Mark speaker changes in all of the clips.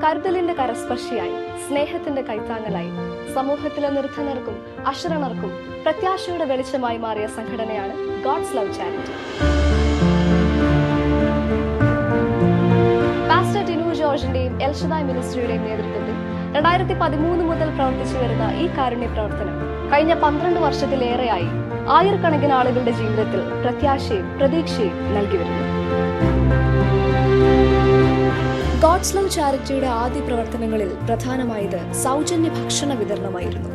Speaker 1: കരുതലിന്റെ കരസ്പർശിയായി, സ്നേഹത്തിന്റെ കൈത്താങ്ങലായി, സമൂഹത്തിലെ നിർധനർക്കും അശരണർക്കും പ്രത്യാശയുടെ വെളിച്ചമായി മാറിയ സംഘടനയാണ് God's love charity. Pastor Tinu ജോർജിന്റെയും എൽഷദായ് മിനിസ്ട്രിയുടെയും നേതൃത്വത്തിൽ 2013 മുതൽ പ്രവർത്തിച്ചു വരുന്ന ഈ കാരുണ്യ പ്രവർത്തനം കഴിഞ്ഞ 12 വർഷത്തിലേറെയായി ആയിരക്കണക്കിന് ആളുകളുടെ ജീവിതത്തിൽ പ്രത്യാശയും പ്രതീക്ഷയും നൽകി വരുന്നു. ഗോഡ്സ് ലവ് ചാരിറ്റിയുടെ ആദ്യ പ്രവർത്തനങ്ങളിൽ പ്രധാനമായത് സൗജന്യ ഭക്ഷണ വിതരണമായിരുന്നു.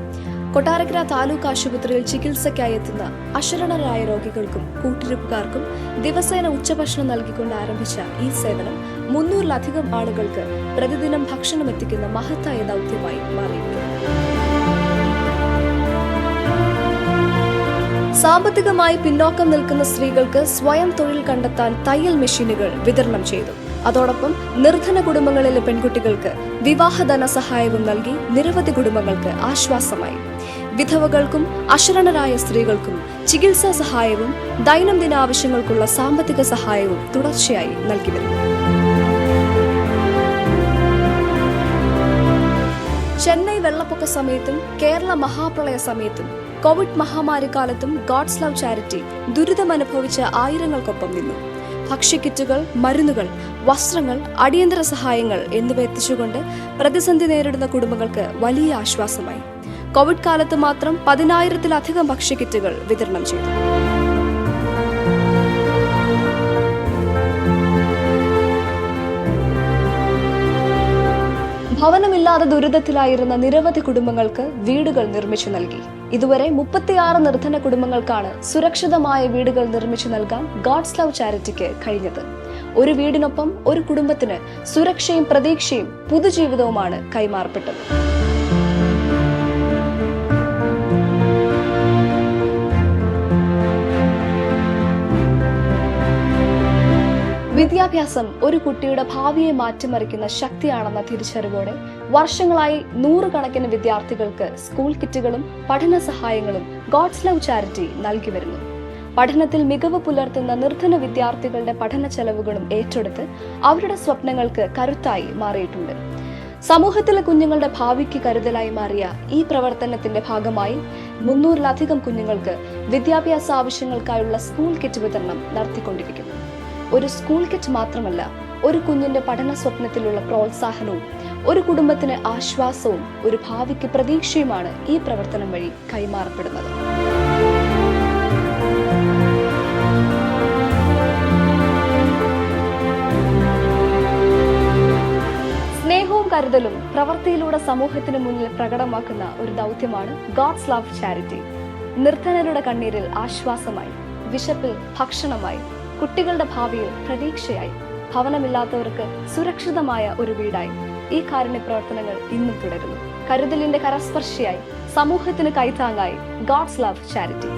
Speaker 1: കൊട്ടാരക്കര താലൂക്ക് ആശുപത്രിയിൽ ചികിത്സയ്ക്കായി എത്തുന്ന അശരണരായ രോഗികൾക്കും കൂട്ടിരിപ്പുകാർക്കും ദിവസേന ഉച്ചഭക്ഷണം നൽകിക്കൊണ്ട് ആരംഭിച്ച ഈ സേവനം 300-ലധികം ആളുകൾക്ക് പ്രതിദിനം ഭക്ഷണം എത്തിക്കുന്ന മഹത്തായ ദൗത്യമായി മാറിയിരിക്കുന്നു. സാമ്പത്തികമായി പിന്നോക്കം നിൽക്കുന്ന സ്ത്രീകൾക്ക് സ്വയം തൊഴിൽ കണ്ടെത്താൻ തയ്യൽ മെഷീനുകൾ വിതരണം ചെയ്തു. അതോടൊപ്പം നിർധന കുടുംബങ്ങളിലെ പെൺകുട്ടികൾക്ക് വിവാഹ ധനസഹായവും നൽകി നിരവധി കുടുംബങ്ങൾക്ക് ആശ്വാസമായി. വിധവകൾക്കും അശരണരായ സ്ത്രീകൾക്കും ചികിത്സാ സഹായവും ദൈനംദിന ആവശ്യങ്ങൾക്കുള്ള സാമ്പത്തിക സഹായവും തുടർച്ചയായി നൽകി വരുന്നു. ചെന്നൈ വെള്ളപ്പൊക്ക സമയത്തും കേരള മഹാപ്രളയ സമയത്തും കോവിഡ് മഹാമാരിക്കാലത്തും ഗോഡ്സ് ലവ് ചാരിറ്റി ദുരിതമനുഭവിച്ച ആയിരങ്ങൾക്കൊപ്പം നിന്നു. ഭക്ഷ്യക്കിറ്റുകൾ, മരുന്നുകൾ, വസ്ത്രങ്ങൾ, അടിയന്തര സഹായങ്ങൾ എന്നിവ എത്തിച്ചുകൊണ്ട് പ്രതിസന്ധി നേരിടുന്ന കുടുംബങ്ങൾക്ക് വലിയ ആശ്വാസമായി. കോവിഡ് കാലത്ത് മാത്രം 10,000-ലധികം ഭക്ഷ്യക്കിറ്റുകൾ വിതരണം ചെയ്തു. ഭവനമില്ലാതെ ദുരിതത്തിലായിരുന്ന നിരവധി കുടുംബങ്ങൾക്ക് വീടുകൾ നിർമ്മിച്ചു നൽകി. ഇതുവരെ 36 നിർധന കുടുംബങ്ങൾക്കാണ് സുരക്ഷിതമായ വീടുകൾ നിർമ്മിച്ചു നൽകാൻ ഗോഡ്സ് ലവ് ചാരിറ്റിക്ക് കഴിഞ്ഞത്. ഒരു വീടിനൊപ്പം ഒരു കുടുംബത്തിന് സുരക്ഷയും പ്രതീക്ഷയും പുതുജീവിതവുമാണ് കൈമാറപ്പെട്ടത്. വിദ്യാഭ്യാസം ഒരു കുട്ടിയുടെ ഭാവിയെ മാറ്റിമറിക്കുന്ന ശക്തിയാണെന്ന തിരിച്ചറിവോടെ വർഷങ്ങളായി 100 കണക്കിന് വിദ്യാർത്ഥികൾക്ക് സ്കൂൾ കിറ്റുകളും പഠന സഹായങ്ങളും ഗോഡ്സ് ലവ് ചാരിറ്റി നൽകി വരുന്നു. പഠനത്തിൽ മികവ് പുലർത്തുന്ന നിർധന വിദ്യാർത്ഥികളുടെ പഠന ചെലവുകളും ഏറ്റെടുത്ത് അവരുടെ സ്വപ്നങ്ങൾക്ക് കരുത്തായി മാറിയിട്ടുണ്ട്. സമൂഹത്തിലെ കുഞ്ഞുങ്ങളുടെ ഭാവിക്ക് കരുതലായി മാറിയ ഈ പ്രവർത്തനത്തിന്റെ ഭാഗമായി 300-ലധികം കുഞ്ഞുങ്ങൾക്ക് വിദ്യാഭ്യാസ ആവശ്യങ്ങൾക്കായുള്ള സ്കൂൾ കിറ്റ് വിതരണം നടത്തിക്കൊണ്ടിരിക്കുന്നു. ഒരു സ്കൂൾ കിറ്റ് മാത്രമല്ല, ഒരു കുഞ്ഞിന്റെ പഠന സ്വപ്നത്തിലുള്ള പ്രോത്സാഹനവും ഒരു കുടുംബത്തിന് ആശ്വാസവും ഒരു ഭാവിക്ക് പ്രതീക്ഷയുമാണ് ഈ പ്രവർത്തനം വഴി കൈമാറപ്പെടുന്നത്. സ്നേഹവും കരുതലും പ്രവൃത്തിയിലൂടെ സമൂഹത്തിന് മുന്നിൽ പ്രകടമാക്കുന്ന ഒരു ദൗത്യമാണ് ഗോഡ്സ് ലവ് ചാരിറ്റി. നിർധനരുടെ കണ്ണീരിൽ ആശ്വാസമായി, വിശപ്പിൽ ഭക്ഷണമായി, കുട്ടികളുടെ ഭാവിയിൽ പ്രതീക്ഷയായി, ഭവനമില്ലാത്തവർക്ക് സുരക്ഷിതമായ ഒരു വീടായി ഈ കാരുണ്യ പ്രവർത്തനങ്ങൾ ഇന്നും തുടരുന്നു. കരുതലിന്റെ കരസ്പർശിയായി, സമൂഹത്തിന് കൈത്താങ്ങായി ഗോഡ്സ് ലവ് ചാരിറ്റി.